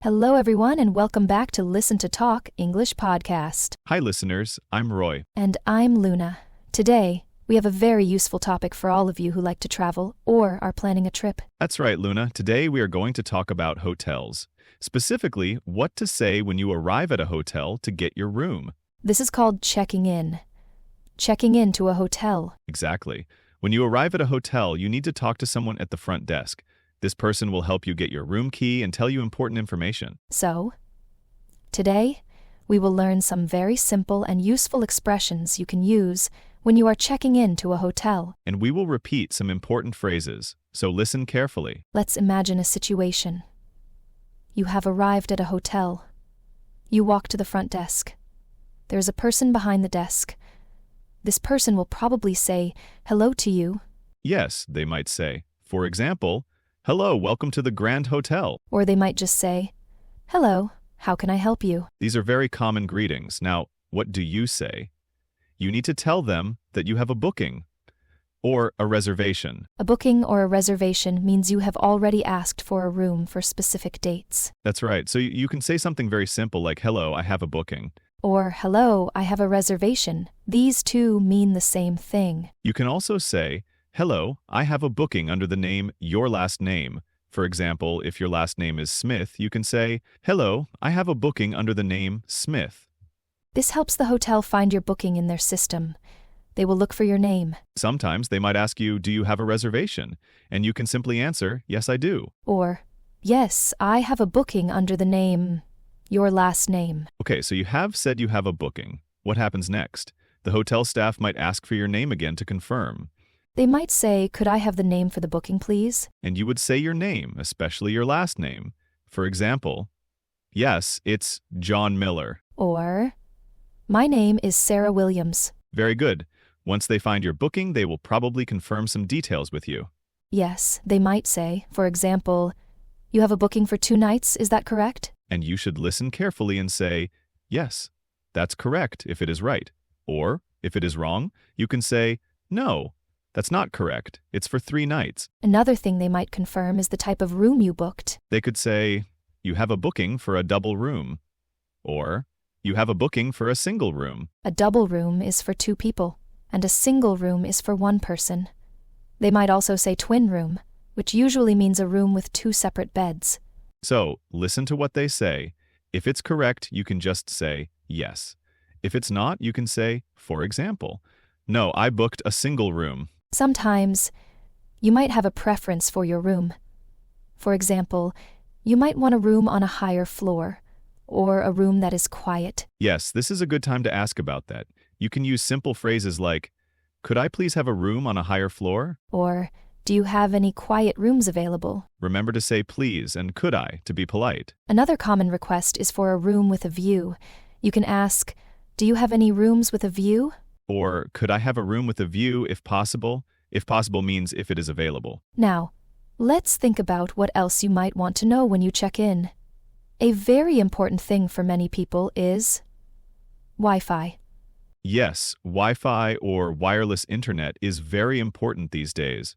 Hello, everyone, and welcome back to Listen to Talk English podcast. Hi, listeners. I'm Roy. And I'm Luna. Today, we have a very useful topic for all of you who like to travel or are planning a trip. That's right, Luna. Today we are going to talk about hotels. Specifically, what to say when you arrive at a hotel to get your room. This is called checking in. Checking into a hotel. Exactly. When you arrive at a hotel, you need to talk to someone at the front desk. This person will help you get your room key and tell you important information. So, today, we will learn some very simple and useful expressions you can use when you are checking in to a hotel. And we will repeat some important phrases, so listen carefully. Let's imagine a situation. You have arrived at a hotel. You walk to the front desk. There is a person behind the desk. This person will probably say hello to you. Yes, they might say. For example, "Hello, welcome to the Grand Hotel." Or they might just say, "Hello, how can I help you?" These are very common greetings. Now, what do you say? You need to tell them that you have a booking or a reservation. A booking or a reservation means you have already asked for a room for specific dates. That's right. So you can say something very simple like, "Hello, I have a booking." Or, "Hello, I have a reservation." These two mean the same thing. You can also say, "Hello, I have a booking under the name your last name." For example, if your last name is Smith, you can say, "Hello, I have a booking under the name Smith." This helps the hotel find your booking in their system. They will look for your name. Sometimes they might ask you, "Do you have a reservation?" And you can simply answer, "Yes, I do." Or, "Yes, I have a booking under the name your last name." Okay, so you have said you have a booking. What happens next? The hotel staff might ask for your name again to confirm. They might say, "Could I have the name for the booking, please?" And you would say your name, especially your last name. For example, "Yes, it's John Miller." Or, "My name is Sarah Williams." Very good. Once they find your booking, they will probably confirm some details with you. Yes, they might say, for example, "You have a booking for 2 nights, is that correct?" And you should listen carefully and say, "Yes, that's correct," if it is right. Or, if it is wrong, you can say, "No, that's not correct. It's for 3 nights." Another thing they might confirm is the type of room you booked. They could say, "You have a booking for a double room." Or, "You have a booking for a single room." A double room is for 2 people, and a single room is for 1 person. They might also say twin room, which usually means a room with 2 separate beds. So, listen to what they say. If it's correct, you can just say, "Yes." If it's not, you can say, for example, "No, I booked a single room." Sometimes, you might have a preference for your room. For example, you might want a room on a higher floor, or a room that is quiet. Yes, this is a good time to ask about that. You can use simple phrases like, "Could I please have a room on a higher floor?" Or, "Do you have any quiet rooms available?" Remember to say please and could I to be polite. Another common request is for a room with a view. You can ask, "Do you have any rooms with a view?" Or, "Could I have a room with a view if possible?" If possible means if it is available. Now, let's think about what else you might want to know when you check in. A very important thing for many people is Wi-Fi. Yes, Wi-Fi or wireless internet is very important these days.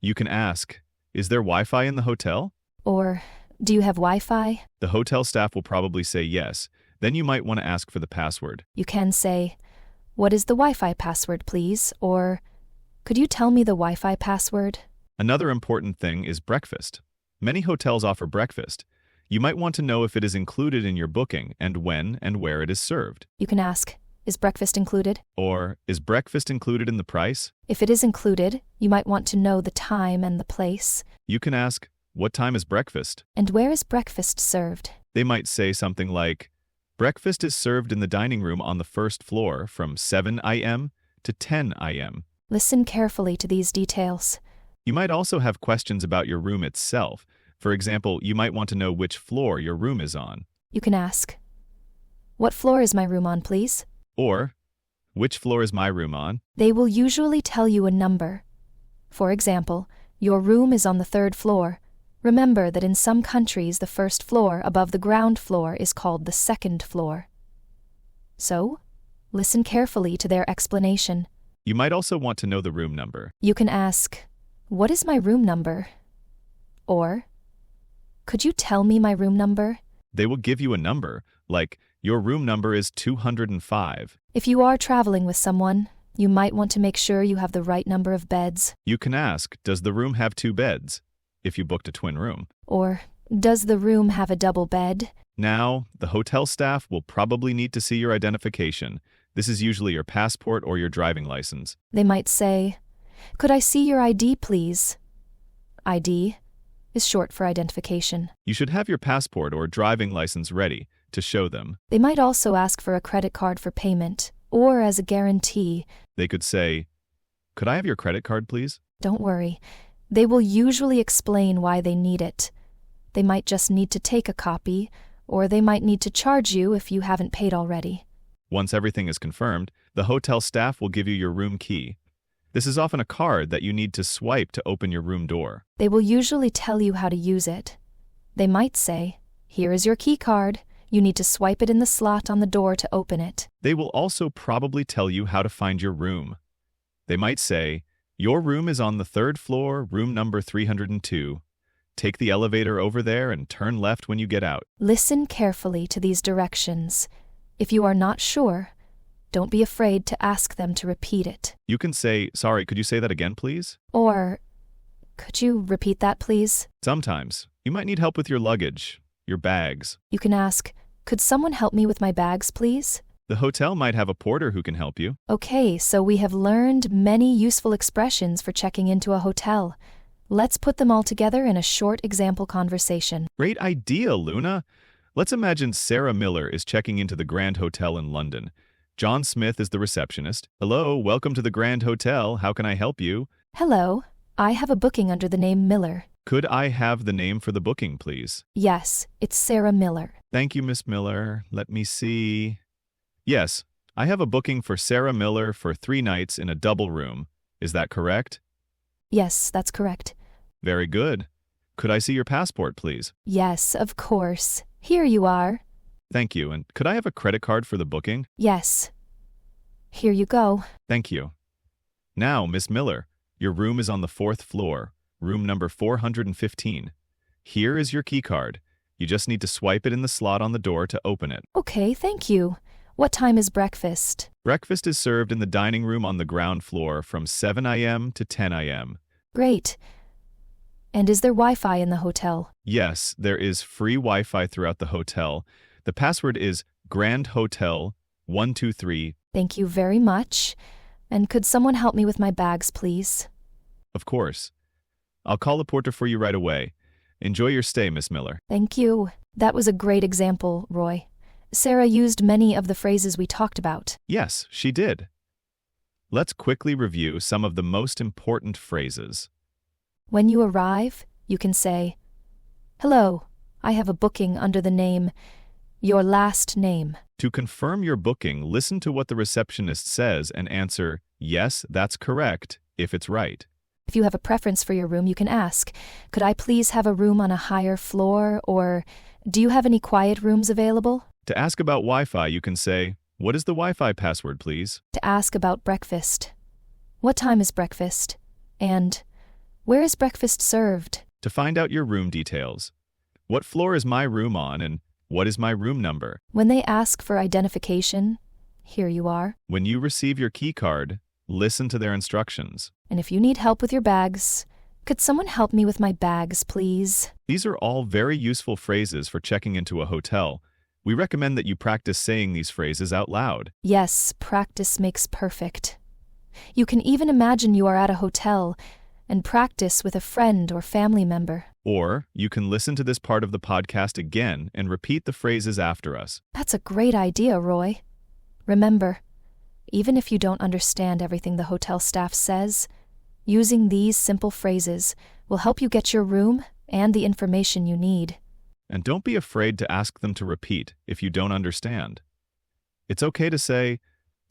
You can ask, "Is there Wi-Fi in the hotel?" Or, "Do you have Wi-Fi?" The hotel staff will probably say yes. Then you might want to ask for the password. You can say, "What is the Wi-Fi password, please?" Or, "Could you tell me the Wi-Fi password?" Another important thing is breakfast. Many hotels offer breakfast. You might want to know if it is included in your booking and when and where it is served. You can ask, "Is breakfast included?" Or, "Is breakfast included in the price?" If it is included, you might want to know the time and the place. You can ask, "What time is breakfast?" And where is breakfast served? They might say something like, "Breakfast is served in the dining room on the first floor from 7 a.m. to 10 a.m. Listen carefully to these details. You might also have questions about your room itself. For example, you might want to know which floor your room is on. You can ask, "What floor is my room on, please?" Or, "Which floor is my room on?" They will usually tell you a number. For example, your room is on the 3rd floor. Remember that in some countries the 1st floor above the ground floor is called the 2nd floor. So, listen carefully to their explanation. You might also want to know the room number. You can ask, "What is my room number?" Or, could you tell me my room number? They will give you a number, like, your room number is 205. If you are traveling with someone, you might want to make sure you have the right number of beds. You can ask, does the room have 2 beds? If you booked a twin room. Or, does the room have a double bed? Now, the hotel staff will probably need to see your identification. This is usually your passport or your driving license. They might say, could I see your ID, please? ID is short for identification. You should have your passport or driving license ready to show them. They might also ask for a credit card for payment, or as a guarantee. They could say, could I have your credit card, please? Don't worry. They will usually explain why they need it. They might just need to take a copy, or they might need to charge you if you haven't paid already. Once everything is confirmed, the hotel staff will give you your room key. This is often a card that you need to swipe to open your room door. They will usually tell you how to use it. They might say, here is your key card. You need to swipe it in the slot on the door to open it. They will also probably tell you how to find your room. They might say, your room is on the 3rd floor, room number 302. Take the elevator over there and turn left when you get out. Listen carefully to these directions. If you are not sure, don't be afraid to ask them to repeat it. You can say, sorry, could you say that again, please? Or, could you repeat that, please? Sometimes, you might need help with your luggage, your bags. You can ask, could someone help me with my bags, please? The hotel might have a porter who can help you. Okay, so we have learned many useful expressions for checking into a hotel. Let's put them all together in a short example conversation. Great idea, Luna. Let's imagine Sarah Miller is checking into the Grand Hotel in London. John Smith is the receptionist. Hello, welcome to the Grand Hotel. How can I help you? Hello, I have a booking under the name Miller. Could I have the name for the booking, please? Yes, it's Sarah Miller. Thank you, Miss Miller. Let me see. Yes, I have a booking for Sarah Miller for 3 nights in a double room. Is that correct? Yes, that's correct. Very good. Could I see your passport, please? Yes, of course. Here you are. Thank you. And could I have a credit card for the booking? Yes. Here you go. Thank you. Now, Miss Miller, your room is on the 4th floor, room number 415. Here is your key card. You just need to swipe it in the slot on the door to open it. Okay, thank you. What time is breakfast? Breakfast is served in the dining room on the ground floor from 7 a.m. to 10 a.m. Great. And is there Wi-Fi in the hotel? Yes, there is free Wi-Fi throughout the hotel. The password is Grand Hotel 123. Thank you very much. And could someone help me with my bags, please? Of course. I'll call a porter for you right away. Enjoy your stay, Miss Miller. Thank you. That was a great example, Roy. Sarah used many of the phrases we talked about. Yes, she did. Let's quickly review some of the most important phrases. When you arrive, you can say, hello, I have a booking under the name, your last name. To confirm your booking, listen to what the receptionist says and answer, yes, that's correct, if it's right. If you have a preference for your room, you can ask, could I please have a room on a higher floor, or do you have any quiet rooms available? To ask about Wi-Fi, you can say, what is the Wi-Fi password, please? To ask about breakfast, what time is breakfast? And where is breakfast served? To find out your room details, what floor is my room on and what is my room number? When they ask for identification, here you are. When you receive your key card, listen to their instructions. And if you need help with your bags, could someone help me with my bags, please? These are all very useful phrases for checking into a hotel. We recommend that you practice saying these phrases out loud. Yes, practice makes perfect. You can even imagine you are at a hotel and practice with a friend or family member. Or you can listen to this part of the podcast again and repeat the phrases after us. That's a great idea, Roy. Remember, even if you don't understand everything the hotel staff says, using these simple phrases will help you get your room and the information you need. And don't be afraid to ask them to repeat if you don't understand. It's okay to say,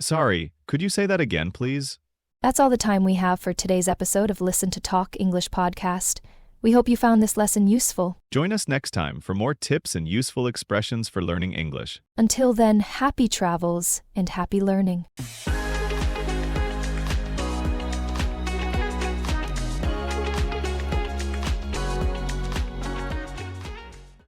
sorry, could you say that again, please? That's all the time we have for today's episode of Listen to Talk English podcast. We hope you found this lesson useful. Join us next time for more tips and useful expressions for learning English. Until then, happy travels and happy learning.